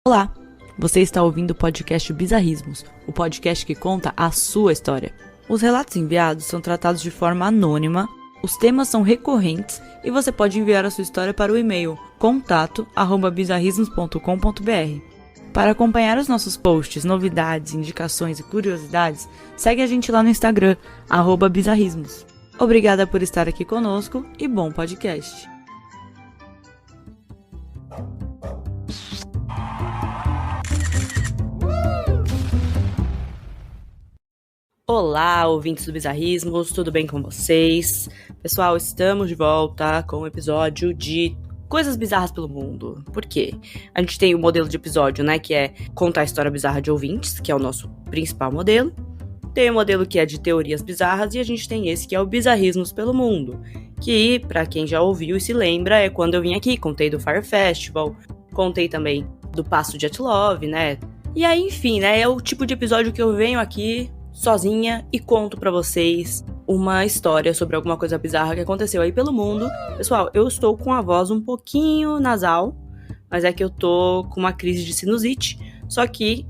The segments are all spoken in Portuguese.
Olá, você está ouvindo o podcast Bizarrismos, o podcast que conta a sua história. Os relatos enviados são tratados de forma anônima, os temas são recorrentes e você pode enviar a sua história para o e-mail contato@bizarrismos.com.br. Para acompanhar os nossos posts, novidades, indicações e curiosidades, segue a gente lá no Instagram, @bizarrismos. Obrigada por estar aqui conosco e bom podcast. Olá, ouvintes do Bizarrismos, tudo bem com vocês? Pessoal, estamos de volta com um episódio de coisas bizarras pelo mundo. Por quê? A gente tem o modelo de episódio, né, que é contar a história bizarra de ouvintes, que é o nosso principal modelo. Tem o modelo que é de teorias bizarras e a gente tem esse que é o Bizarrismos pelo mundo, que, pra quem já ouviu e se lembra, é quando eu vim aqui, contei do Fire Festival, contei também do Passo de Love, né? E aí, enfim, né, é o tipo de episódio que eu venho aqui sozinha e conto pra vocês uma história sobre alguma coisa bizarra que aconteceu aí pelo mundo. Pessoal, eu estou com a voz um pouquinho nasal, mas é que eu tô com uma crise de sinusite, só que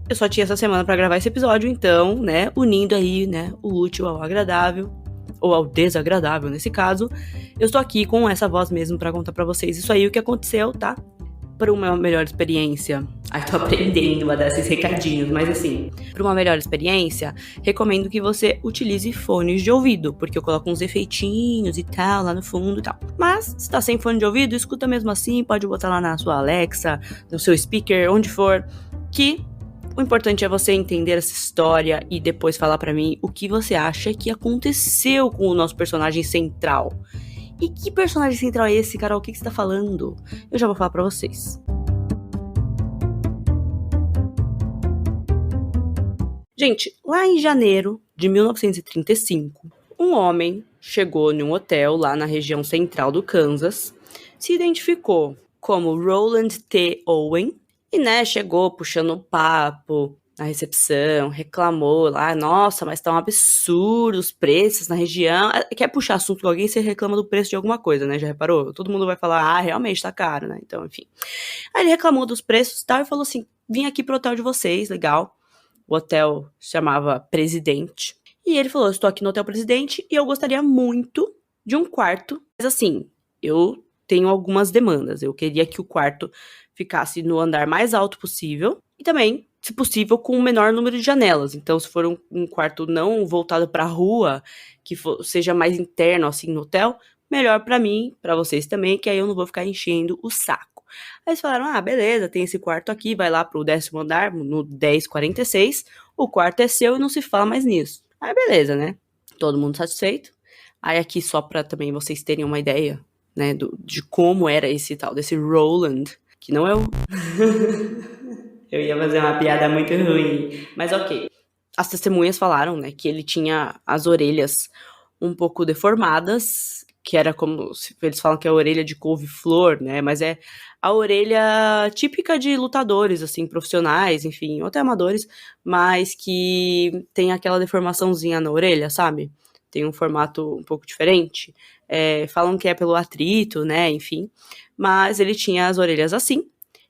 eu só tinha essa semana pra gravar esse episódio, então, né, unindo aí, né, o útil ao agradável, ou ao desagradável nesse caso, eu estou aqui com essa voz mesmo pra contar pra vocês isso aí, o que aconteceu, tá? Para uma melhor experiência, tô aprendendo a dar esses recadinhos, mas assim, para uma melhor experiência, recomendo que você utilize fones de ouvido, porque eu coloco uns efeitinhos e tal, lá no fundo e tal. Mas, se tá sem fone de ouvido, escuta mesmo assim, pode botar lá na sua Alexa, no seu speaker, onde for, que o importante é você entender essa história e depois falar pra mim o que você acha que aconteceu com o nosso personagem central. E que personagem central é esse, Carol? O que você tá falando? Eu já vou falar pra vocês. Gente, lá em janeiro de 1935, um homem chegou num hotel lá na região central do Kansas, se identificou como Roland T. Owen e, né, chegou puxando papo na recepção, reclamou lá, nossa, mas tá um absurdo os preços na região. Quer puxar assunto com alguém, você reclama do preço de alguma coisa, né? Já reparou? Todo mundo vai falar, realmente tá caro, né? Então, enfim. Aí ele reclamou dos preços e tal e falou assim, vim aqui pro hotel de vocês, legal. O hotel se chamava Presidente. E ele falou, estou aqui no Hotel Presidente e eu gostaria muito de um quarto. Mas assim, eu tenho algumas demandas. Eu queria que o quarto ficasse no andar mais alto possível e também, se possível, com o menor número de janelas. Então, se for um quarto não voltado para a rua, que seja mais interno, assim, no hotel, melhor para mim, para vocês também, que aí eu não vou ficar enchendo o saco. Aí eles falaram, beleza, tem esse quarto aqui, vai lá pro 10º andar, no 1046, o quarto é seu e não se fala mais nisso. Aí beleza, né? Todo mundo satisfeito. Aí aqui, só pra também vocês terem uma ideia, né, de como era esse tal, desse Roland, que não é o... Eu ia fazer uma piada muito ruim, mas ok. As testemunhas falaram, né, que ele tinha as orelhas um pouco deformadas, que era como, eles falam que é a orelha de couve-flor, né, mas é a orelha típica de lutadores, assim, profissionais, enfim, ou até amadores, mas que tem aquela deformaçãozinha na orelha, sabe? Tem um formato um pouco diferente. Falam que é pelo atrito, né, enfim, mas ele tinha as orelhas assim.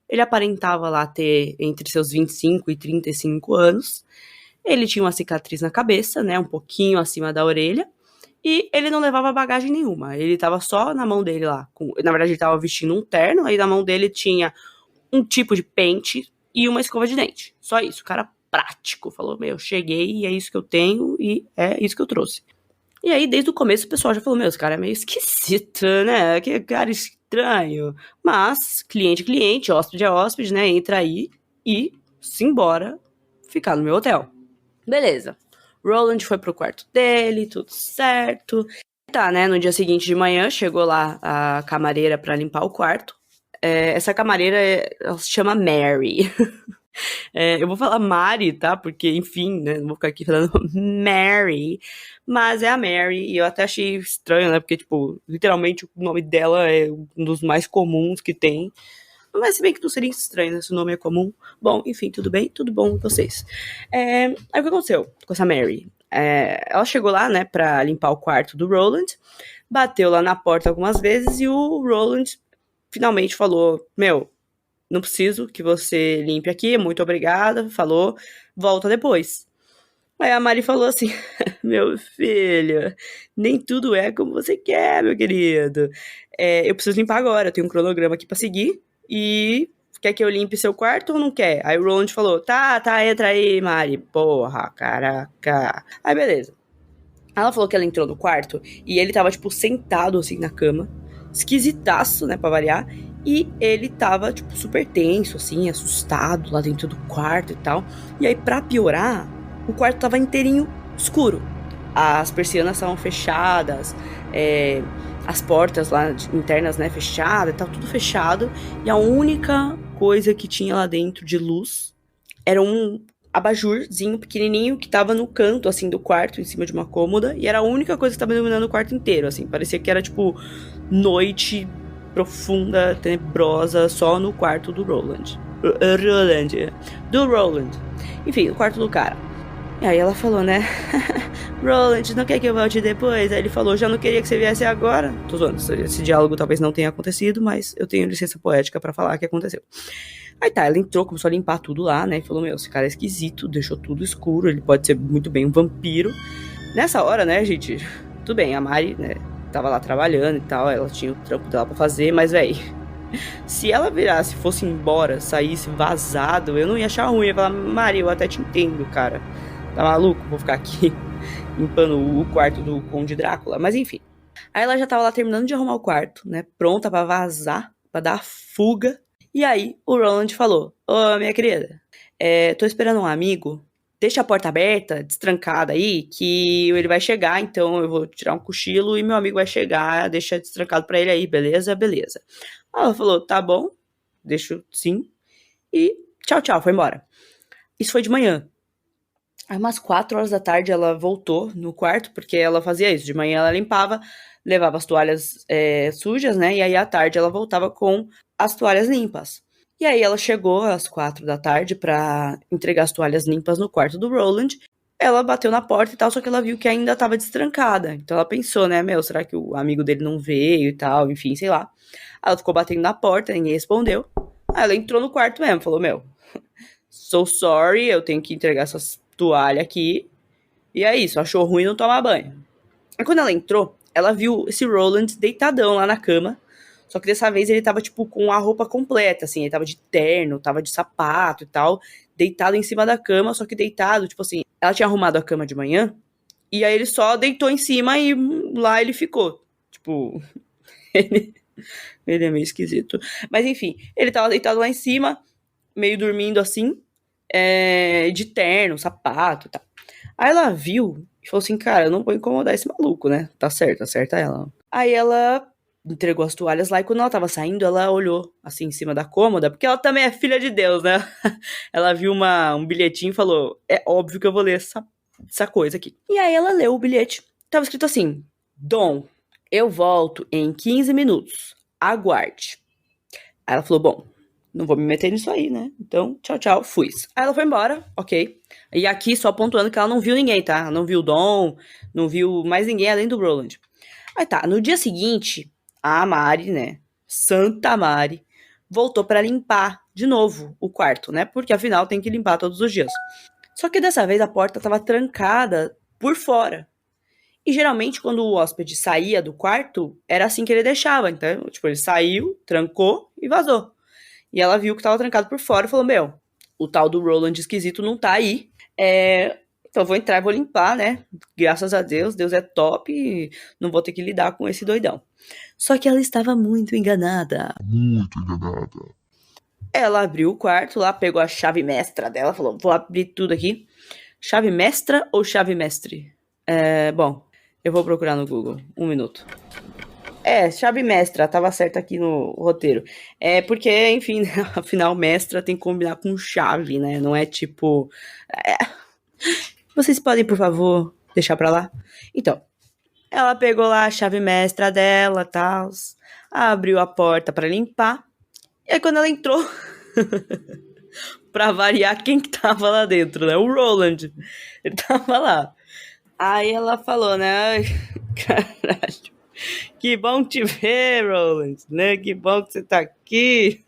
Ele aparentava lá ter entre seus 25 e 35 anos. Ele tinha uma cicatriz na cabeça, né, um pouquinho acima da orelha. E ele não levava bagagem nenhuma. Ele tava só na mão dele lá. Na verdade, ele tava vestindo um terno. Aí na mão dele tinha um tipo de pente e uma escova de dente. Só isso. O cara prático. Falou, cheguei e é isso que eu tenho e é isso que eu trouxe. E aí, desde o começo, o pessoal já falou, esse cara é meio esquisito, né? Que cara estranho. Mas, cliente é cliente, hóspede é hóspede, né? Entra aí e simbora ficar no meu hotel. Beleza. Roland foi pro quarto dele, tudo certo. Tá, né? No dia seguinte de manhã, chegou lá a camareira pra limpar o quarto. Essa camareira, ela se chama Mary. Eu vou falar Mari, tá? Porque, enfim, né? Não vou ficar aqui falando Mary. Mas é a Mary, e eu até achei estranho, né? Porque, tipo, literalmente o nome dela é um dos mais comuns que tem. Mas se bem que não seria estranho, né? Se o nome é comum. Bom, enfim, tudo bem? Tudo bom com vocês. Aí o que aconteceu com essa Mary? Ela chegou lá, né, pra limpar o quarto do Roland, bateu lá na porta algumas vezes e o Roland finalmente falou, não preciso que você limpe aqui, muito obrigada, falou, volta depois. Aí a Mari falou assim, meu filho, nem tudo é como você quer, meu querido. Eu preciso limpar agora, eu tenho um cronograma aqui pra seguir, e quer que eu limpe seu quarto ou não quer? Aí o Roland falou, tá, entra aí, Mari. Porra, caraca. Aí beleza. Ela falou que ela entrou no quarto e ele tava, tipo, sentado assim na cama, esquisitaço, né, pra variar. E ele tava, tipo, super tenso, assim, assustado lá dentro do quarto e tal. E aí, pra piorar, o quarto tava inteirinho escuro. As persianas estavam fechadas, as portas lá internas, né, fechadas e tal, tudo fechado. E a única coisa que tinha lá dentro de luz era um abajurzinho pequenininho que tava no canto, assim, do quarto, em cima de uma cômoda, e era a única coisa que tava iluminando o quarto inteiro, assim, parecia que era, tipo, noite profunda, tenebrosa, só no quarto do Roland. Do Roland. Enfim, o quarto do cara. E aí ela falou, né? Roland, não quer que eu volte depois? Aí ele falou, já não queria que você viesse agora. Tô zoando, esse diálogo talvez não tenha acontecido, mas eu tenho licença poética pra falar que aconteceu. Aí tá, ela entrou, começou a limpar tudo lá, né? E falou, meu, esse cara é esquisito, deixou tudo escuro, ele pode ser muito bem um vampiro. Nessa hora, né, gente, tudo bem, a Mari, né, tava lá trabalhando e tal, ela tinha o trampo dela pra fazer, mas, véi, se ela virasse, fosse embora, saísse vazado, eu não ia achar ruim, eu ia falar, Mari, eu até te entendo, cara. Tá maluco? Vou ficar aqui limpando o quarto do Conde Drácula, mas enfim. Aí ela já tava lá terminando de arrumar o quarto, né, pronta pra vazar, pra dar fuga. E aí, o Roland falou, ô, minha querida, tô esperando um amigo, deixa a porta aberta, destrancada aí, que ele vai chegar, então eu vou tirar um cochilo e meu amigo vai chegar, deixa destrancado pra ele aí, beleza? Beleza. Ela falou, tá bom, deixo sim, e tchau, tchau, foi embora. Isso foi de manhã. Aí umas 4 horas da tarde ela voltou no quarto, porque ela fazia isso, de manhã ela limpava, levava as toalhas sujas, né, e aí à tarde ela voltava com as toalhas limpas. E aí ela chegou às 4 da tarde pra entregar as toalhas limpas no quarto do Roland. Ela bateu na porta e tal, só que ela viu que ainda tava destrancada. Então ela pensou, né, meu, será que o amigo dele não veio e tal, enfim, sei lá. Ela ficou batendo na porta, ninguém respondeu. Aí ela entrou no quarto mesmo, falou, meu, so sorry, eu tenho que entregar essas toalhas aqui. E é isso, achou ruim não tomar banho. Aí quando ela entrou, ela viu esse Roland deitadão lá na cama. Só que dessa vez ele tava, tipo, com a roupa completa, assim. Ele tava de terno, tava de sapato e tal. Deitado em cima da cama, só que deitado, tipo assim. Ela tinha arrumado a cama de manhã. E aí ele só deitou em cima e lá ele ficou. Tipo, ele é meio esquisito. Mas enfim, ele tava deitado lá em cima, meio dormindo assim. De terno, sapato e tal. Aí ela viu e falou assim, cara, eu não vou incomodar esse maluco, né? Tá certo, acerta ela. Aí ela entregou as toalhas lá e quando ela tava saindo, ela olhou assim em cima da cômoda, porque ela também é filha de Deus, né? Ela viu um bilhetinho e falou, é óbvio que eu vou ler essa coisa aqui. E aí ela leu o bilhete. Tava escrito assim, Dom, eu volto em 15 minutos. Aguarde. Aí ela falou, bom, não vou me meter nisso aí, né? Então, tchau, tchau, fui. Aí ela foi embora, ok. E aqui só pontuando que ela não viu ninguém, tá? Ela não viu o Dom, não viu mais ninguém além do Roland. Aí tá, no dia seguinte, a Mari, né? Santa Mari, voltou pra limpar de novo o quarto, né? Porque afinal tem que limpar todos os dias. Só que dessa vez a porta tava trancada por fora. E geralmente quando o hóspede saía do quarto, era assim que ele deixava. Então, tipo, ele saiu, trancou e vazou. E ela viu que tava trancado por fora e falou, meu, o tal do Roland esquisito não tá aí. Então eu vou entrar e vou limpar, né? Graças a Deus, Deus é top e não vou ter que lidar com esse doidão. Só que ela estava muito enganada. Muito enganada. Ela abriu o quarto lá, pegou a chave mestra dela, falou, vou abrir tudo aqui. Chave mestra ou chave mestre? Bom, eu vou procurar no Google. Um minuto. Chave mestra, tava certo aqui no roteiro. Porque, enfim, afinal, mestra tem que combinar com chave, né? Não é tipo... Vocês podem, por favor, deixar pra lá? Então, ela pegou lá a chave mestra dela, tal, abriu a porta pra limpar. E aí quando ela entrou, pra variar, quem que tava lá dentro, né? O Roland. Ele tava lá. Aí ela falou, né? Ai, caralho. Que bom te ver, Roland, né? Que bom que você tá aqui.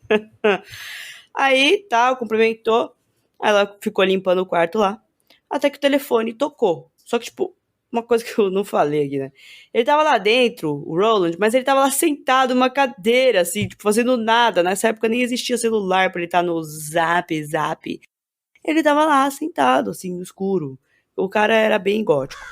Aí, tal, cumprimentou. Ela ficou limpando o quarto lá. Até que o telefone tocou. Só que, tipo, uma coisa que eu não falei aqui, né? Ele tava lá dentro, o Roland, mas ele tava lá sentado numa cadeira, assim, tipo, fazendo nada. Nessa época nem existia celular pra ele estar no Zap. Ele tava lá sentado, assim, no escuro. O cara era bem gótico.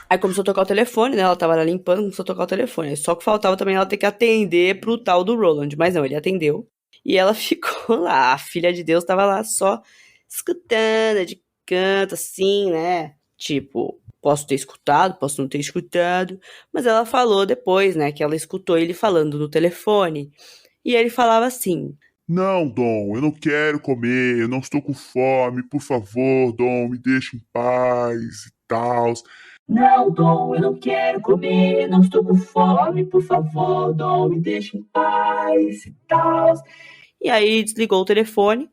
Aí começou a tocar o telefone, né? Ela tava lá limpando, começou a tocar o telefone. Só que faltava também ela ter que atender pro tal do Roland. Mas não, ele atendeu. E ela ficou lá. A filha de Deus tava lá só escutando de canto, assim, né? Tipo, posso ter escutado, posso não ter escutado. Mas ela falou depois, né? Que ela escutou ele falando no telefone. E ele falava assim: Não, Dom, eu não quero comer, eu não estou com fome, por favor, Dom, me deixa em paz e tal. Não, Dom, eu não quero comer, não estou com fome, por favor, Dom, me deixa em paz e tal. E aí desligou o telefone.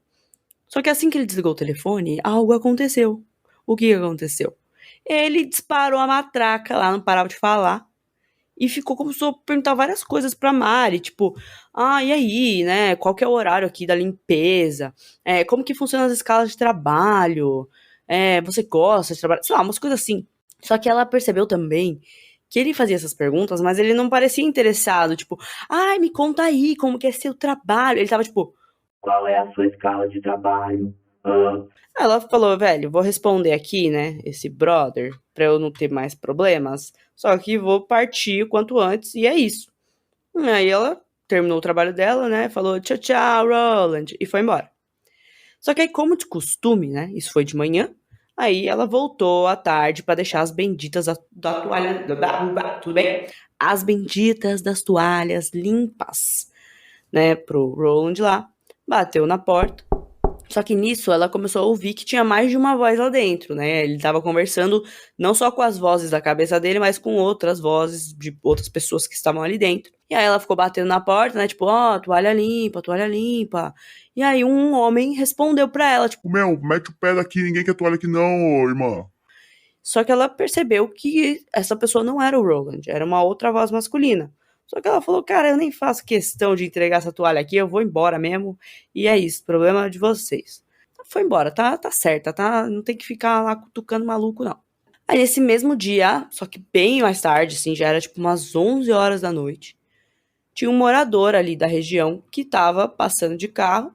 Só que assim que ele desligou o telefone, algo aconteceu. O que aconteceu? Ele disparou a matraca lá, não parava de falar. E começou a perguntar várias coisas pra Mari, tipo, e aí, né? Qual que é o horário aqui da limpeza? Como que funcionam as escalas de trabalho? Você gosta de trabalhar? Sei lá, umas coisas assim. Só que ela percebeu também que ele fazia essas perguntas, mas ele não parecia interessado, tipo, ai, me conta aí, como que é seu trabalho? Ele tava tipo, qual é a sua escala de trabalho? Ela falou, velho, vou responder aqui, né, esse brother, pra eu não ter mais problemas, só que vou partir o quanto antes, e é isso. Aí ela terminou o trabalho dela, né, falou tchau, tchau, Roland, e foi embora. Só que aí, como de costume, né, isso foi de manhã, aí ela voltou à tarde pra deixar as benditas da toalha, tudo bem? As benditas das toalhas limpas, né, pro Roland lá, bateu na porta. Só que nisso ela começou a ouvir que tinha mais de uma voz lá dentro, né? Ele tava conversando não só com as vozes da cabeça dele, mas com outras vozes de outras pessoas que estavam ali dentro. E aí ela ficou batendo na porta, né? Tipo, ó, toalha limpa, toalha limpa. E aí um homem respondeu pra ela, tipo, Meu, mete o pé daqui, ninguém quer toalha aqui não, ô, irmã. só que ela percebeu que essa pessoa não era o Roland, era uma outra voz masculina. Só que ela falou, cara, eu nem faço questão de entregar essa toalha aqui, eu vou embora mesmo. E é isso, problema de vocês. Foi embora, tá certa, tá? Não tem que ficar lá cutucando maluco, não. Aí nesse mesmo dia, só que bem mais tarde, assim, já era tipo umas 11 horas da noite, tinha um morador ali da região que tava passando de carro.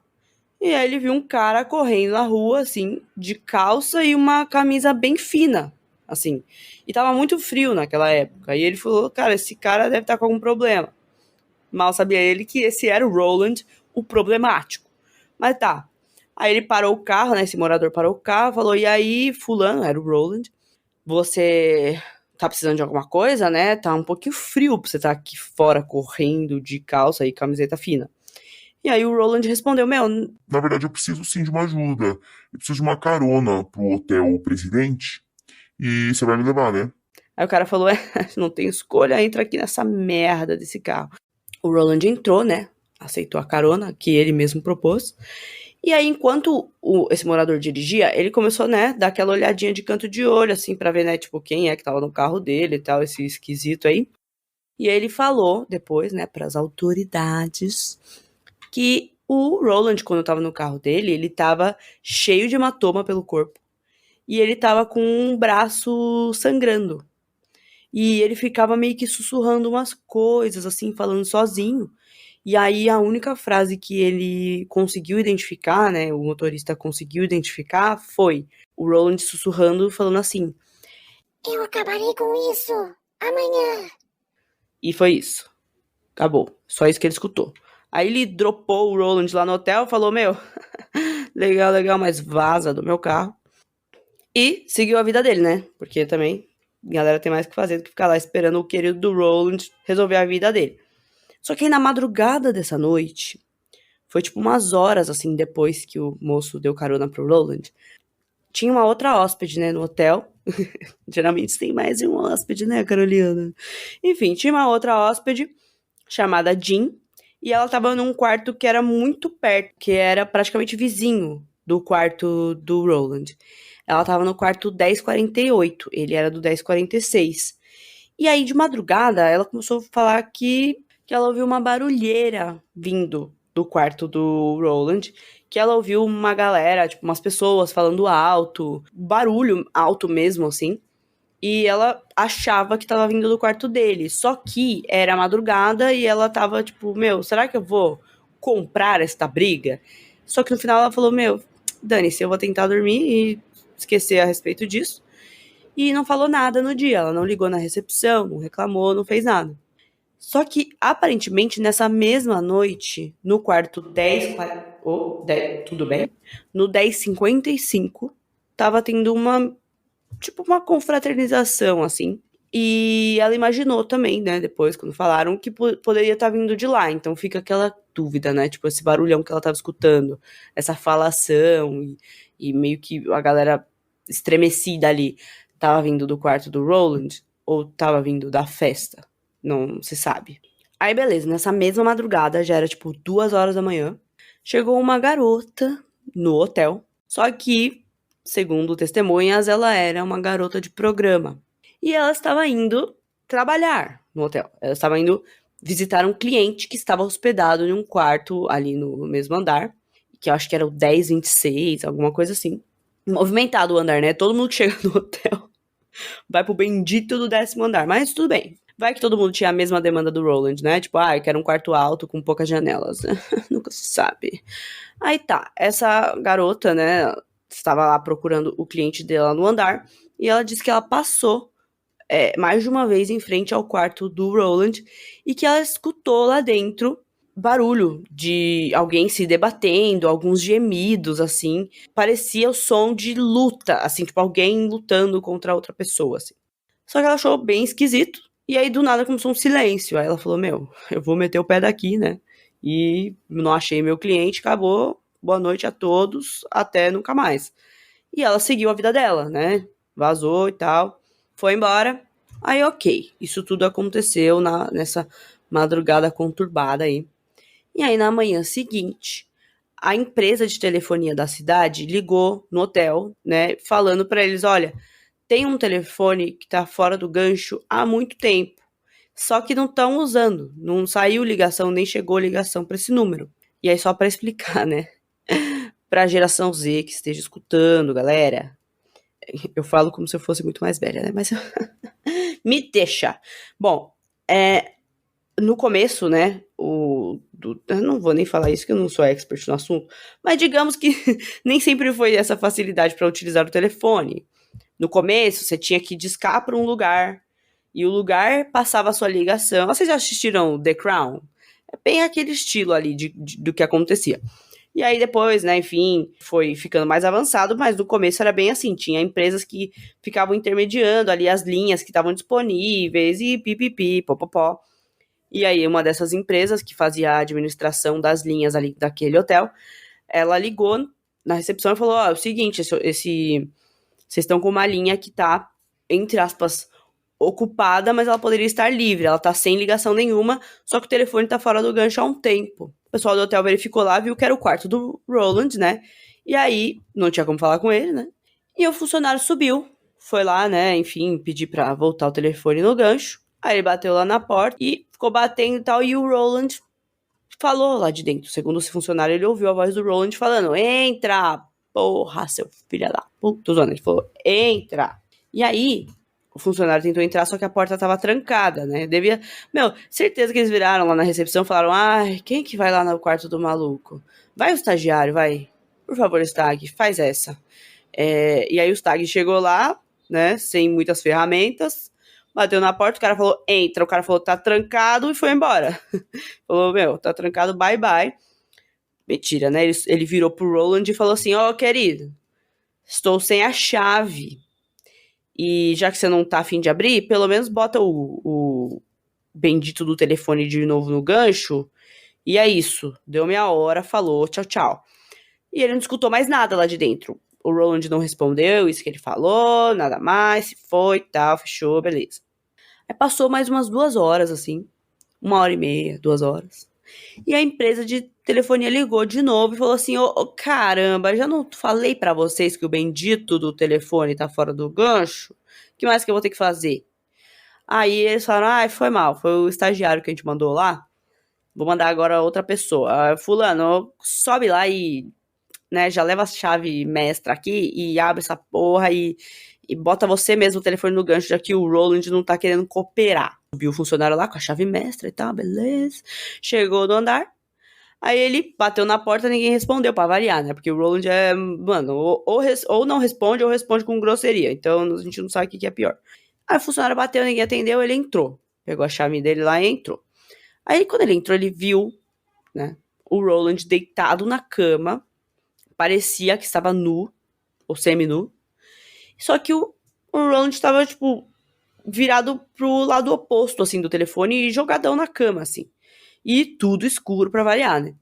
E aí ele viu um cara correndo na rua, assim, de calça e uma camisa bem fina, assim. E tava muito frio naquela época. E ele falou, cara, esse cara deve estar com algum problema. Mal sabia ele que esse era o Roland, o problemático. Mas tá. Aí ele parou o carro, né? Esse morador parou o carro, falou, e aí, fulano, era o Roland, você tá precisando de alguma coisa, né? Tá um pouquinho frio pra você estar aqui fora correndo de calça e camiseta fina. E aí o Roland respondeu, meu, Na verdade, eu preciso sim de uma ajuda. Eu preciso de uma carona pro hotel Presidente. E você vai me levar, né? aí o cara falou, não tem escolha, entra aqui nessa merda desse carro. O Roland entrou, né? Aceitou a carona que ele mesmo propôs. E aí, enquanto esse morador dirigia, ele começou, né, dar aquela olhadinha de canto de olho, assim, pra ver, né, tipo, quem é que tava no carro dele e tal, esse esquisito aí. E aí ele falou depois, né, pras autoridades, que o Roland, quando tava no carro dele, ele tava cheio de hematoma pelo corpo. E ele tava com um braço sangrando. E ele ficava meio que sussurrando umas coisas, assim, falando sozinho. E aí a única frase que ele conseguiu identificar, né, o motorista conseguiu identificar, foi o Roland sussurrando, falando assim. Eu acabarei com isso amanhã. E foi isso. Acabou. Só isso que ele escutou. Aí ele dropou o Roland lá no hotel, falou, meu, legal, mas vaza do meu carro. E seguiu a vida dele, né? Porque também a galera tem mais o que fazer do que ficar lá esperando o querido do Roland resolver a vida dele. Só que aí na madrugada dessa noite, foi tipo umas horas assim depois que o moço deu carona pro Roland, tinha uma outra hóspede, né, no hotel. Geralmente tem mais de um hóspede, né, Carolina? Enfim, tinha uma outra hóspede chamada Jean, e ela tava num quarto que era muito perto, que era praticamente vizinho do quarto do Roland. Ela tava no quarto 1048, ele era do 1046. E aí, de madrugada, ela começou a falar que ela ouviu uma barulheira vindo do quarto do Roland, que ela ouviu uma galera, tipo, umas pessoas falando alto, barulho alto mesmo, assim. E ela achava que tava vindo do quarto dele. Só que era madrugada e ela tava tipo, meu, será que eu vou comprar esta briga? Só que no final ela falou, meu, dane-se, eu vou tentar dormir e esquecer a respeito disso. E não falou nada no dia. Ela não ligou na recepção, não reclamou, não fez nada. Só que, aparentemente, nessa mesma noite, no quarto 10, tudo bem? No 10:55, tava tendo uma confraternização, assim. E ela imaginou também, né, depois, quando falaram, que poderia estar vindo de lá. Então fica aquela dúvida, né, tipo, esse barulhão que ela tava escutando, essa falação e meio que a galera estremecida ali, tava vindo do quarto do Roland ou tava vindo da festa. Não se sabe. Aí, beleza, nessa mesma madrugada, já era tipo 2 horas da manhã, chegou uma garota no hotel. Só que, segundo testemunhas, ela era uma garota de programa. E ela estava indo trabalhar no hotel. Ela estava indo visitar um cliente que estava hospedado em um quarto ali no mesmo andar, que eu acho que era o 1026, alguma coisa assim. Movimentado o andar, né? Todo mundo que chega no hotel vai pro bendito do 10º andar, mas tudo bem. Vai que todo mundo tinha a mesma demanda do Roland, né? Tipo, eu quero um quarto alto com poucas janelas. Nunca se sabe. Aí tá, essa garota, né, estava lá procurando o cliente dela no andar, e ela disse que ela passou mais de uma vez em frente ao quarto do Roland, e que ela escutou lá dentro barulho de alguém se debatendo, alguns gemidos, assim. Parecia o som de luta, assim, tipo, alguém lutando contra outra pessoa, assim. Só que ela achou bem esquisito, e aí do nada começou um silêncio. Aí ela falou, meu, eu vou meter o pé daqui, né? E não achei meu cliente, acabou. Boa noite a todos, até nunca mais. E ela seguiu a vida dela, né? Vazou e tal, foi embora. Aí, ok, isso tudo aconteceu nessa madrugada conturbada aí. E aí, na manhã seguinte, a empresa de telefonia da cidade ligou no hotel, né? Falando pra eles, olha, tem um telefone que tá fora do gancho há muito tempo. Só que não estão usando. Não saiu ligação, nem chegou ligação para esse número. E aí, só para explicar, né? Pra geração Z que esteja escutando, galera. Eu falo como se eu fosse muito mais velha, né? Mas me deixa. Bom, no começo, né? Eu não vou nem falar isso, que eu não sou expert no assunto. Mas digamos que nem sempre foi essa facilidade para utilizar o telefone. No começo, você tinha que discar para um lugar. E o lugar passava a sua ligação. Vocês já assistiram The Crown? É bem aquele estilo ali do que acontecia. E aí depois, né, enfim, foi ficando mais avançado, mas no começo era bem assim, tinha empresas que ficavam intermediando ali as linhas que estavam disponíveis e pipipi, popopó. E aí uma dessas empresas que fazia a administração das linhas ali daquele hotel, ela ligou na recepção e falou, é o seguinte, vocês estão com uma linha que tá, entre aspas, ocupada, mas ela poderia estar livre. Ela tá sem ligação nenhuma, só que o telefone tá fora do gancho há um tempo. O pessoal do hotel verificou lá, viu que era o quarto do Roland, né? E aí, não tinha como falar com ele, né? E o funcionário subiu, foi lá, né? Enfim, pedir pra voltar o telefone no gancho. Aí ele bateu lá na porta e ficou batendo e tal. E o Roland falou lá de dentro. Segundo esse funcionário, ele ouviu a voz do Roland falando: Entra, porra, seu filho da puta. Tô zoando. Ele falou: Entra. E aí, o funcionário tentou entrar, só que a porta tava trancada, né? Meu, certeza que eles viraram lá na recepção e falaram: Ai, quem que vai lá no quarto do maluco? Vai o estagiário, vai. Por favor, Stag, faz essa. E aí o Stag chegou lá, né? Sem muitas ferramentas. Bateu na porta, o cara falou, entra. O cara falou, tá trancado e foi embora. Falou, meu, tá trancado, bye bye. Mentira, né? Ele virou pro Roland e falou assim, ó, querido, estou sem a chave. E já que você não tá afim de abrir, pelo menos bota o bendito do telefone de novo no gancho. E é isso. Deu meia hora, falou, tchau, tchau. E ele não escutou mais nada lá de dentro. O Roland não respondeu isso que ele falou, nada mais, se foi, tal, fechou, beleza. Aí passou mais umas 2 horas, assim, 1h30, 2 horas. E a empresa de telefonia ligou de novo e falou assim, caramba, já não falei pra vocês que o bendito do telefone tá fora do gancho? O que mais que eu vou ter que fazer? Aí eles falaram, foi mal, foi o estagiário que a gente mandou lá. vou mandar agora outra pessoa. Fulano, sobe lá e, né, já leva a chave mestra aqui e abre essa porra e bota você mesmo o telefone no gancho, já que o Roland não tá querendo cooperar. Subiu o funcionário lá com a chave mestra e tal, beleza. Chegou no andar. Aí ele bateu na porta, ninguém respondeu, pra variar, né? Porque o Roland é, mano, ou não responde ou responde com grosseria. Então a gente não sabe o que é pior. Aí o funcionário bateu, ninguém atendeu, ele entrou. Pegou a chave dele lá e entrou. Aí quando ele entrou, ele viu, né, o Roland deitado na cama. Parecia que estava nu, ou semi-nu. Só que o Roland estava, tipo, virado pro lado oposto, assim, do telefone e jogadão na cama, assim. E tudo escuro pra variar, né?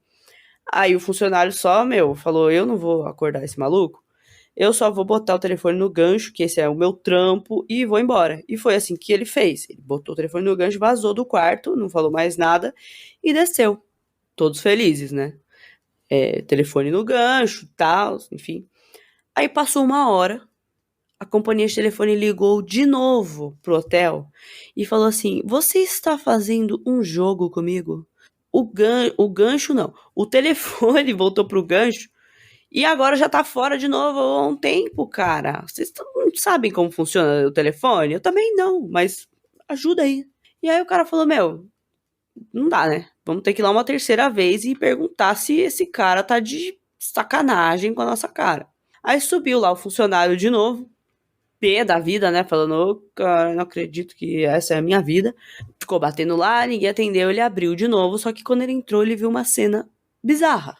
Aí o funcionário só, falou, eu não vou acordar esse maluco, eu só vou botar o telefone no gancho, que esse é o meu trampo, e vou embora. E foi assim que ele fez. Ele botou o telefone no gancho, vazou do quarto, não falou mais nada, e desceu. Todos felizes, né? Telefone no gancho, tal, enfim. Aí passou 1 hora, a companhia de telefone ligou de novo pro hotel e falou assim, você está fazendo um jogo comigo? O gancho não. O telefone voltou pro gancho e agora já tá fora de novo há um tempo, cara. Vocês não sabem como funciona o telefone? Eu também não, mas ajuda aí. E aí o cara falou, não dá, né? Vamos ter que ir lá uma terceira vez e perguntar se esse cara tá de sacanagem com a nossa cara. Aí subiu lá o funcionário de novo, pé da vida, né? Falando, ô, cara, não acredito que essa é a minha vida. Ficou batendo lá, ninguém atendeu, ele abriu de novo, só que quando ele entrou, ele viu uma cena bizarra.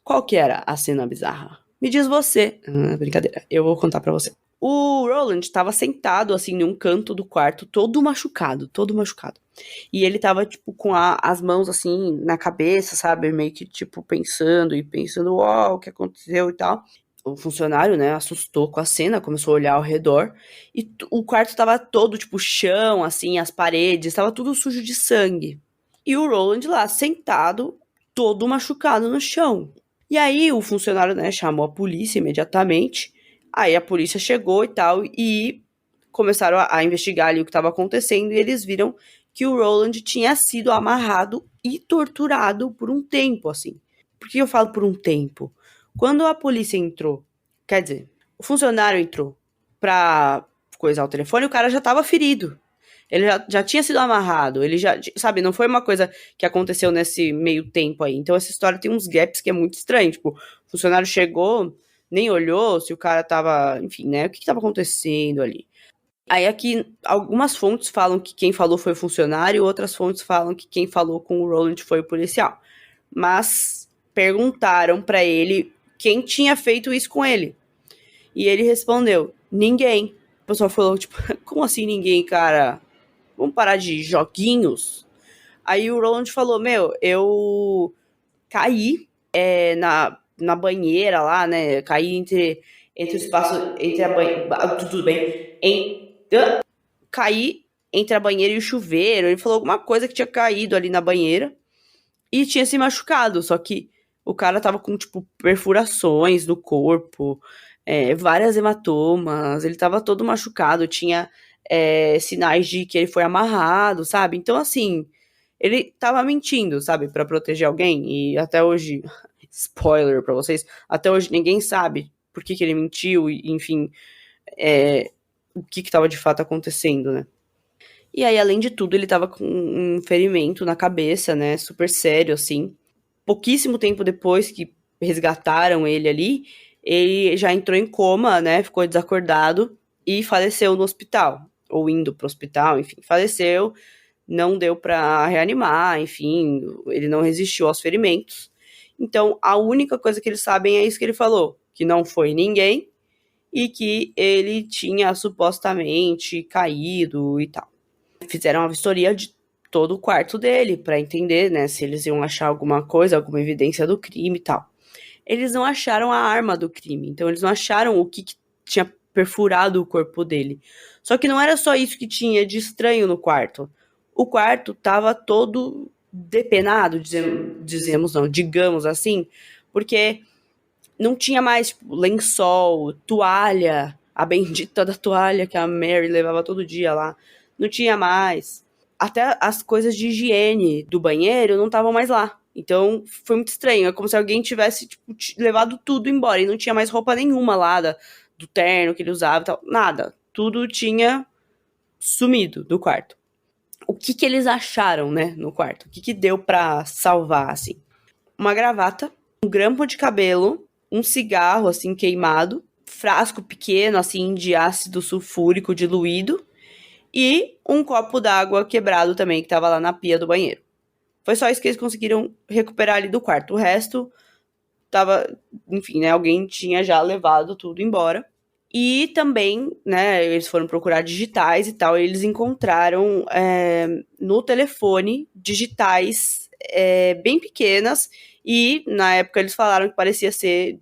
Qual que era a cena bizarra? Me diz você. Brincadeira, eu vou contar pra você. O Roland estava sentado, assim, num canto do quarto, todo machucado. E ele tava, tipo, com as mãos, assim, na cabeça, sabe? Meio que, tipo, pensando, uau, o que aconteceu e tal. O funcionário, né, assustou com a cena, começou a olhar ao redor. E o quarto tava todo, tipo, chão, assim, as paredes, tava tudo sujo de sangue. E o Roland lá, sentado, todo machucado no chão. E aí o funcionário, né, chamou a polícia imediatamente. Aí a polícia chegou e tal, e começaram a investigar ali o que estava acontecendo, e eles viram que o Roland tinha sido amarrado e torturado por um tempo, assim. Por que eu falo por um tempo? Quando a polícia entrou, quer dizer, o funcionário entrou pra coisar o telefone, o cara já estava ferido. Ele já tinha sido amarrado, ele já, sabe, não foi uma coisa que aconteceu nesse meio tempo aí. Então essa história tem uns gaps que é muito estranho, tipo, o funcionário chegou, nem olhou se o cara tava, enfim, né, o que tava acontecendo ali. Aí aqui, algumas fontes falam que quem falou foi o funcionário, outras fontes falam que quem falou com o Roland foi o policial. Mas perguntaram pra ele quem tinha feito isso com ele. E ele respondeu, ninguém. O pessoal falou, tipo, como assim ninguém, cara? Vamos parar de joguinhos? Aí o Roland falou, eu caí na banheira lá, né? Caí entre o espaço, entre a banheira, tudo bem, caí entre a banheira e o chuveiro. Ele falou alguma coisa que tinha caído ali na banheira e tinha se machucado, só que o cara tava com, tipo, perfurações no corpo, várias hematomas, ele tava todo machucado, tinha sinais de que ele foi amarrado, sabe? Então, assim, ele tava mentindo, sabe, pra proteger alguém, e até hoje, spoiler pra vocês, até hoje ninguém sabe por que ele mentiu, e, enfim, o que tava de fato acontecendo, né? E aí, além de tudo, ele tava com um ferimento na cabeça, né, super sério, assim. Pouquíssimo tempo depois que resgataram ele ali, ele já entrou em coma, né, ficou desacordado e faleceu no hospital, ou indo pro hospital, enfim, faleceu, não deu pra reanimar, enfim, ele não resistiu aos ferimentos. Então, a única coisa que eles sabem é isso que ele falou, que não foi ninguém e que ele tinha supostamente caído e tal. Fizeram uma vistoria de todo o quarto dele para entender, né, se eles iam achar alguma coisa, alguma evidência do crime e tal. Eles não acharam a arma do crime, então eles não acharam o que tinha perfurado o corpo dele. Só que não era só isso que tinha de estranho no quarto. O quarto tava todo depenado, digamos assim, porque não tinha mais, tipo, lençol, toalha, a bendita da toalha que a Mary levava todo dia lá. Não tinha mais. até as coisas de higiene do banheiro não estavam mais lá. Então, foi muito estranho. É como se alguém tivesse, tipo, levado tudo embora. E não tinha mais roupa nenhuma lá do terno que ele usava e tal. Nada. Tudo tinha sumido do quarto. O que eles acharam, né, no quarto? O que deu pra salvar, assim? Uma gravata, um grampo de cabelo, um cigarro, assim, queimado, frasco pequeno, assim, de ácido sulfúrico diluído e um copo d'água quebrado também, que tava lá na pia do banheiro. Foi só isso que eles conseguiram recuperar ali do quarto. O resto tava, enfim, né, alguém tinha já levado tudo embora. E também, né, eles foram procurar digitais e tal, e eles encontraram no telefone digitais bem pequenas, e na época eles falaram que parecia ser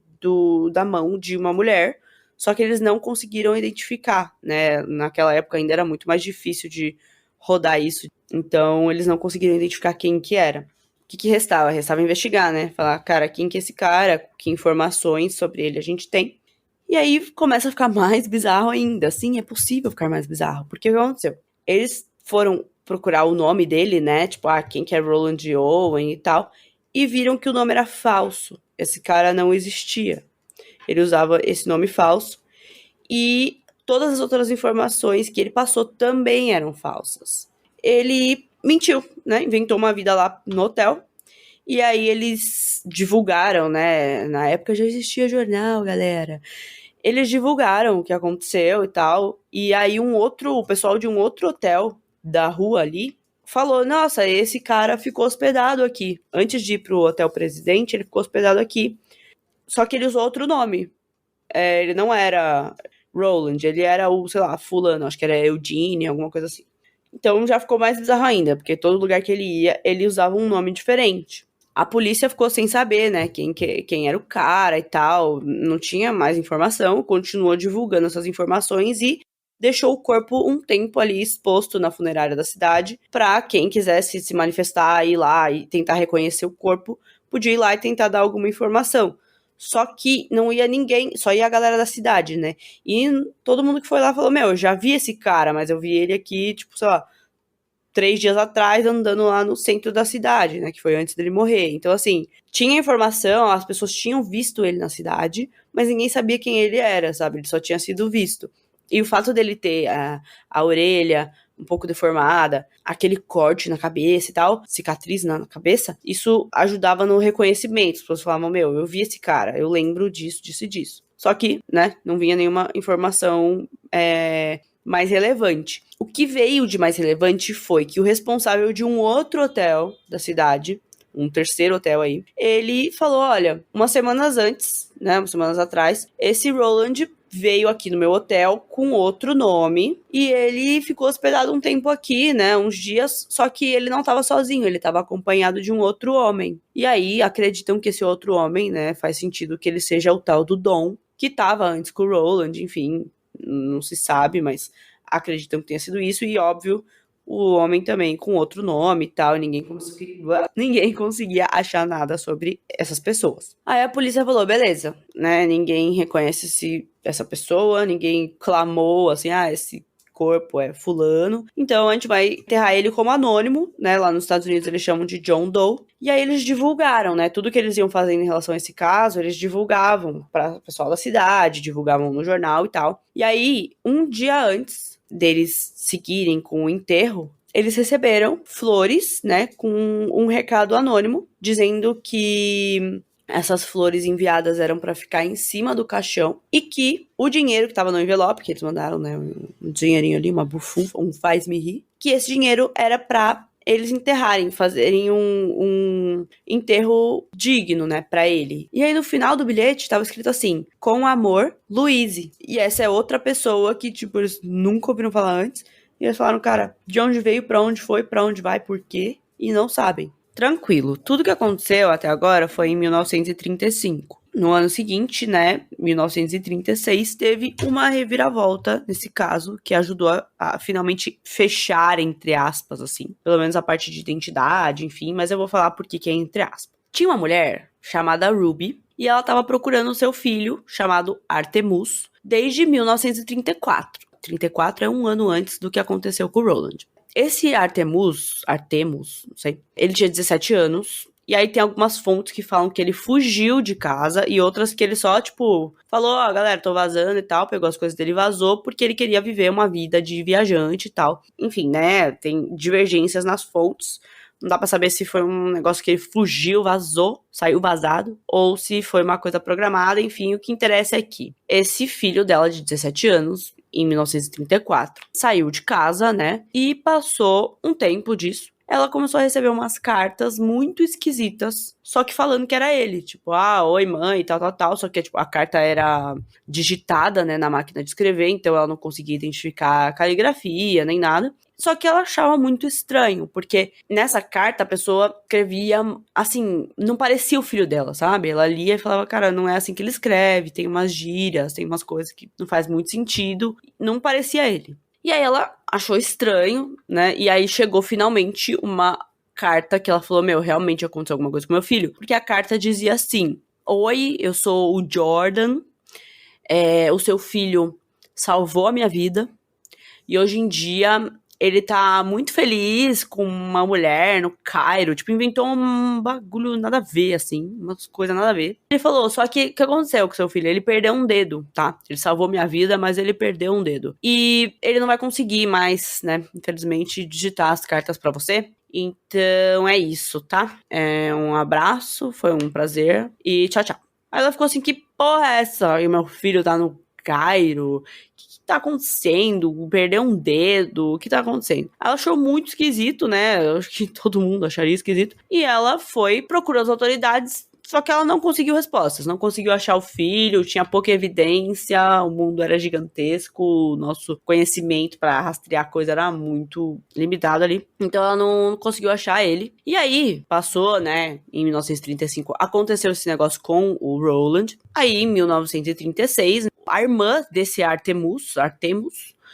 da mão de uma mulher, só que eles não conseguiram identificar, né, naquela época ainda era muito mais difícil de rodar isso, então eles não conseguiram identificar quem que era. O que restava? Restava investigar, né, falar, cara, quem que é esse cara, que informações sobre ele a gente tem. E aí começa a ficar mais bizarro ainda. Sim, é possível ficar mais bizarro. Porque o que aconteceu? Eles foram procurar o nome dele, né? Tipo, quem que é Roland Owen e tal. E viram que o nome era falso. Esse cara não existia. Ele usava esse nome falso. E todas as outras informações que ele passou também eram falsas. Ele mentiu, né? Inventou uma vida lá no hotel. E aí eles divulgaram, né? Na época já existia jornal, galera. Eles divulgaram o que aconteceu e tal. E aí o pessoal de um outro hotel da rua ali falou, nossa, esse cara ficou hospedado aqui. Antes de ir pro Hotel Presidente, ele ficou hospedado aqui. Só que ele usou outro nome. Ele não era Roland, ele era o, sei lá, fulano, acho que era Eugene, alguma coisa assim. Então já ficou mais bizarro ainda, porque todo lugar que ele ia, ele usava um nome diferente. A polícia ficou sem saber, né, quem era o cara e tal, não tinha mais informação, continuou divulgando essas informações e deixou o corpo um tempo ali exposto na funerária da cidade para quem quisesse se manifestar, ir lá e tentar reconhecer o corpo, podia ir lá e tentar dar alguma informação. Só que não ia ninguém, só ia a galera da cidade, né? E todo mundo que foi lá falou, eu já vi esse cara, mas eu vi ele aqui, tipo, sei lá, 3 dias atrás, andando lá no centro da cidade, né, que foi antes dele morrer. Então, assim, tinha informação, as pessoas tinham visto ele na cidade, mas ninguém sabia quem ele era, sabe? Ele só tinha sido visto. E o fato dele ter a orelha um pouco deformada, aquele corte na cabeça e tal, cicatriz na cabeça, isso ajudava no reconhecimento. As pessoas falavam, eu vi esse cara, eu lembro disso, disso e disso. Só que, né, não vinha nenhuma informação mais relevante. O que veio de mais relevante foi que o responsável de um outro hotel da cidade, um terceiro hotel aí, ele falou, olha, umas semanas atrás, esse Roland veio aqui no meu hotel com outro nome e ele ficou hospedado um tempo aqui, né, uns dias, só que ele não estava sozinho, ele estava acompanhado de um outro homem. E aí acreditam que esse outro homem, né, faz sentido que ele seja o tal do Dom, que estava antes com o Roland, enfim, não se sabe, mas acreditam que tenha sido isso, e óbvio, o homem também com outro nome e tal, e ninguém conseguia achar nada sobre essas pessoas. Aí a polícia falou, beleza, né, ninguém reconhece essa pessoa, ninguém clamou assim, esse corpo é fulano, então a gente vai enterrar ele como anônimo, né, lá nos Estados Unidos eles chamam de John Doe, e aí eles divulgaram, né, tudo que eles iam fazendo em relação a esse caso, eles divulgavam para o pessoal da cidade, divulgavam no jornal e tal, e aí, um dia antes deles seguirem com o enterro, eles receberam flores, né, com um recado anônimo, dizendo que essas flores enviadas eram para ficar em cima do caixão e que o dinheiro que estava no envelope, que eles mandaram, né, um dinheirinho ali, uma bufunfa, um faz-me rir, que esse dinheiro era para eles enterrarem, fazerem um enterro digno, né, pra ele. E aí no final do bilhete tava escrito assim, com amor, Louise. E essa é outra pessoa que, tipo, eles nunca ouviram falar antes. E eles falaram, cara, de onde veio, pra onde foi, pra onde vai, por quê? E não sabem. Tranquilo, tudo que aconteceu até agora foi em 1935. No ano seguinte, né, 1936, teve uma reviravolta nesse caso, que ajudou a finalmente fechar, entre aspas, assim. Pelo menos a parte de identidade, enfim, mas eu vou falar por que é entre aspas. Tinha uma mulher chamada Ruby, e ela estava procurando o seu filho, chamado Artemus, desde 1934. 34 é um ano antes do que aconteceu com o Roland. esse Artemus, não sei, ele tinha 17 anos. E aí tem algumas fontes que falam que ele fugiu de casa e outras que ele só, tipo, falou, ó, galera, tô vazando e tal, pegou as coisas dele e vazou porque ele queria viver uma vida de viajante e tal. Enfim, né, tem divergências nas fontes. Não dá pra saber se foi um negócio que ele fugiu, vazou, saiu vazado, ou se foi uma coisa programada. Enfim, o que interessa é que esse filho dela de 17 anos, em 1934, saiu de casa, né, e passou um tempo disso. Ela começou a receber umas cartas muito esquisitas, só que falando que era ele, tipo, ah, oi mãe, tal, só que tipo, a carta era digitada, né, na máquina de escrever, então ela não conseguia identificar a caligrafia, nem nada. Só que ela achava muito estranho, porque nessa carta a pessoa escrevia, assim, não parecia o filho dela, sabe? Ela lia e falava, cara, não é assim que ele escreve, tem umas gírias, tem umas coisas que não faz muito sentido, não parecia ele. E aí ela achou estranho, né? E aí chegou finalmente uma carta que ela falou, meu, realmente aconteceu alguma coisa com meu filho. Porque a carta dizia assim, oi, eu sou o Jordan, o seu filho salvou a minha vida. E hoje em dia ele tá muito feliz com uma mulher no Cairo. Tipo, inventou um bagulho nada a ver, assim. Umas coisas nada a ver. Ele falou, só que o que aconteceu com seu filho? Ele perdeu um dedo, tá? Ele salvou minha vida, mas ele perdeu um dedo. E ele não vai conseguir mais, né? Infelizmente, digitar as cartas pra você. Então é isso, tá? Um abraço, foi um prazer. E tchau, tchau. Aí ela ficou assim, que porra é essa? E meu filho tá no Cairo, o que tá acontecendo? Perdeu um dedo, o que tá acontecendo? Ela achou muito esquisito, né? Eu acho que todo mundo acharia esquisito. E ela foi, procurou as autoridades, só que ela não conseguiu respostas, não conseguiu achar o filho, tinha pouca evidência, o mundo era gigantesco, o nosso conhecimento pra rastrear a coisa era muito limitado ali. Então ela não conseguiu achar ele. E aí, passou, né, em 1935, aconteceu esse negócio com o Roland. Aí, em 1936, a irmã desse Artemus,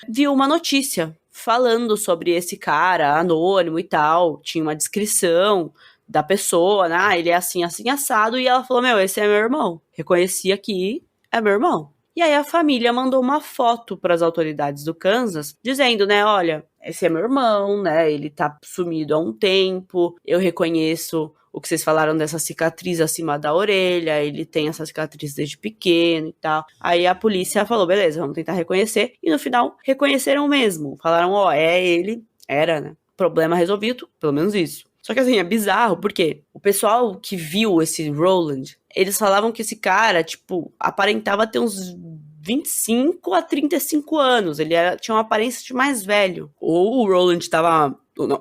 viu uma notícia falando sobre esse cara anônimo e tal, tinha uma descrição da pessoa, né? Ele é assim, assim, assado. E ela falou, meu, esse é meu irmão. Reconheci aqui, é meu irmão. E aí a família mandou uma foto para as autoridades do Kansas, dizendo, né, olha, esse é meu irmão, né? Ele tá sumido há um tempo. Eu reconheço o que vocês falaram dessa cicatriz acima da orelha. Ele tem essa cicatriz desde pequeno e tal. Aí a polícia falou, beleza, vamos tentar reconhecer. E no final, reconheceram mesmo. Falaram, ó, é ele. Era, né? Problema resolvido, pelo menos isso. Só que assim, é bizarro, porque o pessoal que viu esse Roland, eles falavam que esse cara, tipo, aparentava ter uns 25 a 35 anos. Ele tinha uma aparência de mais velho. Ou o Roland tava...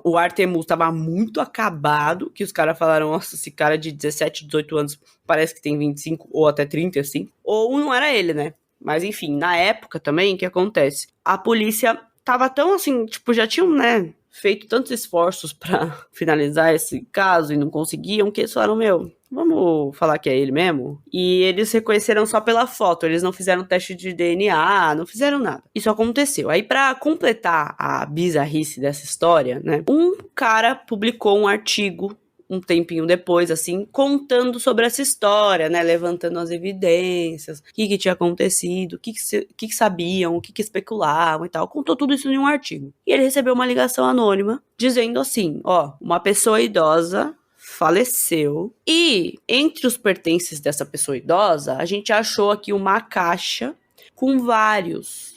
O Artemus tava muito acabado, que os caras falaram, nossa, esse cara de 17, 18 anos parece que tem 25 ou até 30, assim. Ou não era ele, né? Mas enfim, na época também, o que acontece? A polícia tava tão assim, tipo, já tinham, né, feito tantos esforços pra finalizar esse caso e não conseguiam, que eles falaram, meu, vamos falar que é ele mesmo? E eles reconheceram só pela foto, eles não fizeram teste de DNA, não fizeram nada. Isso aconteceu. Aí, pra completar a bizarrice dessa história, né, um cara publicou um artigo um tempinho depois, assim, contando sobre essa história, né, levantando as evidências, o que tinha acontecido, o que sabiam, o que especulavam e tal, contou tudo isso em um artigo. E ele recebeu uma ligação anônima, dizendo assim, ó, uma pessoa idosa faleceu, e entre os pertences dessa pessoa idosa, a gente achou aqui uma caixa com vários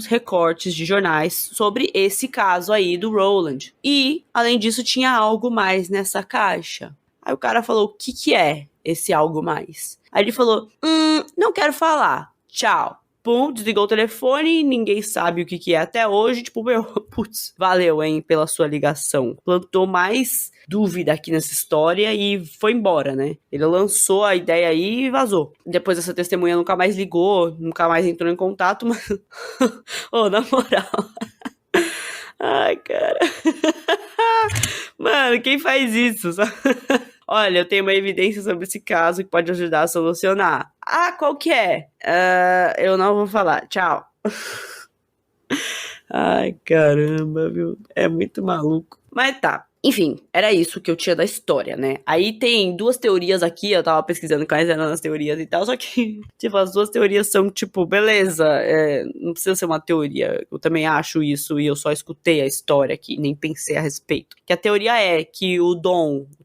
recortes de jornais sobre esse caso aí do Roland. E, além disso, tinha algo mais nessa caixa. Aí o cara falou, o que é esse algo mais? Aí ele falou, não quero falar, tchau. Pum, desligou o telefone, ninguém sabe o que é até hoje. Tipo, meu, putz, valeu, hein, pela sua ligação. Plantou mais dúvida aqui nessa história e foi embora, né? Ele lançou a ideia aí e vazou. Depois essa testemunha nunca mais ligou, nunca mais entrou em contato, mas... na moral... Ai, cara... Mano, quem faz isso? Olha, eu tenho uma evidência sobre esse caso que pode ajudar a solucionar. Ah, qual que é? Eu não vou falar. Tchau. Ai, caramba, viu? É muito maluco. Mas tá. Enfim, era isso que eu tinha da história, né? Aí tem 2 teorias aqui, eu tava pesquisando quais eram as teorias e tal, só que, tipo, as 2 teorias são, tipo, beleza, não precisa ser uma teoria, eu também acho isso e eu só escutei a história aqui, nem pensei a respeito. Que a teoria é que o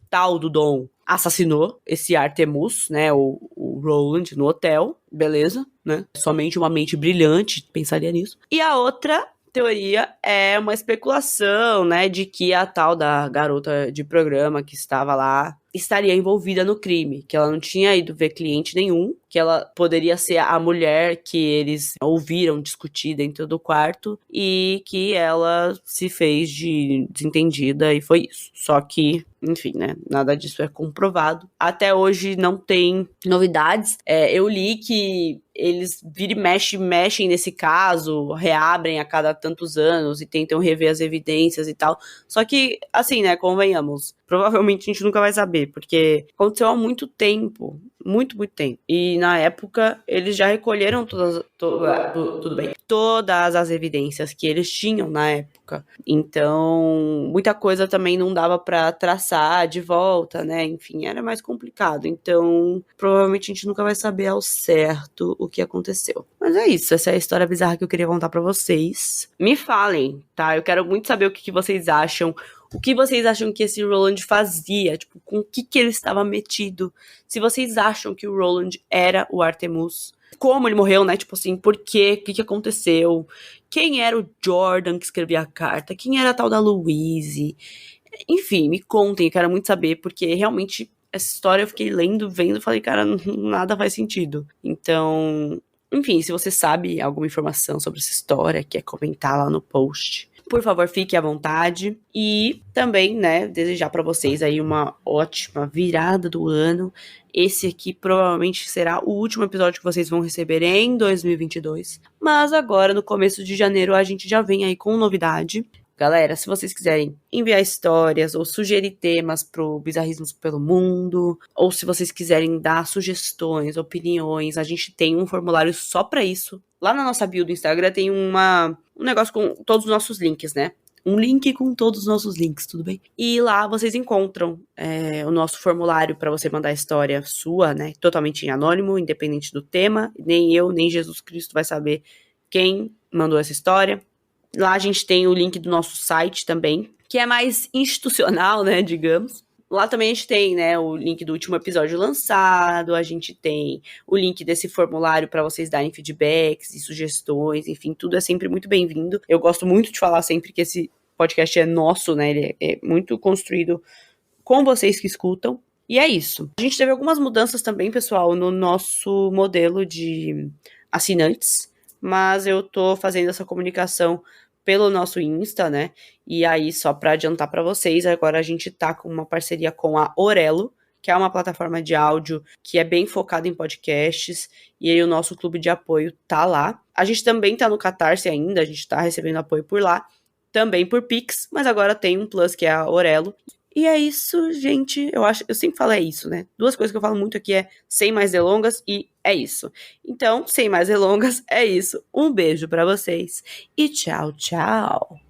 tal do Dom, assassinou esse Artemus, né, o Roland, no hotel, beleza, né? Somente uma mente brilhante pensaria nisso. E a outra teoria é uma especulação, né, de que a tal da garota de programa que estava lá estaria envolvida no crime, que ela não tinha ido ver cliente nenhum, que ela poderia ser a mulher que eles ouviram discutir dentro do quarto e que ela se fez de desentendida e foi isso. Só que, enfim, né, nada disso é comprovado. Até hoje não tem novidades. Eu li que eles viram e mexem nesse caso, reabrem a cada tantos anos e tentam rever as evidências e tal. Só que, assim, né, convenhamos, provavelmente a gente nunca vai saber, porque aconteceu há muito tempo, muito tempo. E na época eles já recolheram tudo bem, todas as evidências que eles tinham na época. Então, muita coisa também não dava pra traçar de volta, né? Enfim, era mais complicado. Então, provavelmente a gente nunca vai saber ao certo o que aconteceu. Mas é isso, essa é a história bizarra que eu queria contar pra vocês. Me falem, tá? Eu quero muito saber o que vocês acham. O que vocês acham que esse Roland fazia? Tipo, com o que ele estava metido? Se vocês acham que o Roland era o Artemus? Como ele morreu, né? Tipo assim, por quê? O que aconteceu? Quem era o Jordan que escrevia a carta? Quem era a tal da Louise? Enfim, me contem, eu quero muito saber, porque realmente essa história eu fiquei lendo, vendo, e falei, cara, nada faz sentido. Então, enfim, se você sabe alguma informação sobre essa história, quer comentar lá no post, por favor, fique à vontade. E também, né, desejar pra vocês aí uma ótima virada do ano. Esse aqui provavelmente será o último episódio que vocês vão receber em 2022. Mas agora, no começo de janeiro, a gente já vem aí com novidade. Galera, se vocês quiserem enviar histórias ou sugerir temas pro Bizarrismos pelo Mundo, ou se vocês quiserem dar sugestões, opiniões, a gente tem um formulário só pra isso. Lá na nossa bio do Instagram tem um negócio com todos os nossos links, né? Um link com todos os nossos links, tudo bem? E lá vocês encontram o nosso formulário para você mandar a história sua, né? Totalmente anônimo, independente do tema. Nem eu, nem Jesus Cristo vai saber quem mandou essa história. Lá a gente tem o link do nosso site também, que é mais institucional, né, digamos. Lá também a gente tem, né, o link do último episódio lançado, a gente tem o link desse formulário para vocês darem feedbacks e sugestões, enfim, tudo é sempre muito bem-vindo. Eu gosto muito de falar sempre que esse podcast é nosso, né, ele é muito construído com vocês que escutam. E é isso. A gente teve algumas mudanças também, pessoal, no nosso modelo de assinantes, mas eu tô fazendo essa comunicação pelo nosso Insta, né? E aí, só para adiantar para vocês, agora a gente tá com uma parceria com a Orelo, que é uma plataforma de áudio que é bem focada em podcasts, e aí o nosso clube de apoio tá lá. A gente também tá no Catarse ainda, a gente tá recebendo apoio por lá, também por Pix, mas agora tem um plus que é a Orelo. E é isso, gente. Eu sempre falo é isso, né? 2 coisas que eu falo muito aqui é sem mais delongas e é isso. Então, sem mais delongas, é isso. Um beijo pra vocês e tchau, tchau.